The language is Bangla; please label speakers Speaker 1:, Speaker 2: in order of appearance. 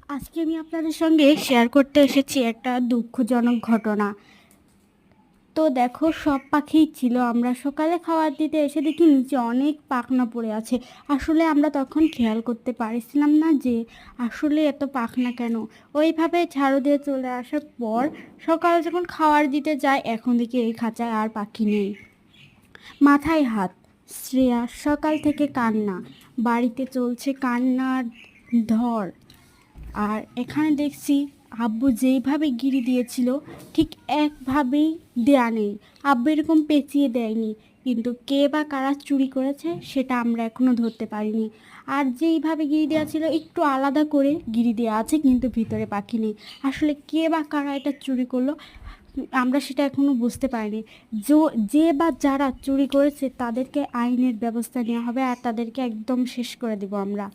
Speaker 1: আজকে আমি আপনাদের সঙ্গে শেয়ার করতে এসেছি একটা দুঃখজনক ঘটনা। তো দেখো, সব পাখিই ছিল। আমরা সকালে খাবার দিতে এসে দেখি নিচে অনেক পাখনা পড়ে আছে। আসলে আমরা তখন খেয়াল করতে পারছিলাম না যে আসলে এত পাখনা কেন। ওইভাবে ঝাড়ু দিয়ে চলে আসার পর সকালে যখন খাবার দিতে যাই, এখন দেখি এই খাঁচায় আর পাখি নেই। মাথায় হাত। শ্রেয়া সকাল থেকে কান্না, বাড়িতে চলছে কান্নার ধর। আর এখানে দেখছি আব্বু যেইভাবে গিরি দিয়েছিল ঠিক একভাবেই দেয়া নেই। আব্বু এরকম পেঁচিয়ে দেয়নি, কিন্তু কে বা কারা চুরি করেছে সেটা আমরা এখনো ধরতে পারিনি। আর যেইভাবে গিরি দেওয়া ছিল একটু আলাদা করে গিরি দেওয়া আছে, কিন্তু ভিতরে পাখি নেই। আসলে কে বা কারা এটা চুরি করলো আমরা সেটা এখনো বুঝতে পারিনি। যে বা যারা চুরি করেছে তাদেরকে আইনের ব্যবস্থা নেওয়া হবে, আর তাদেরকে একদম শেষ করে দেব আমরা।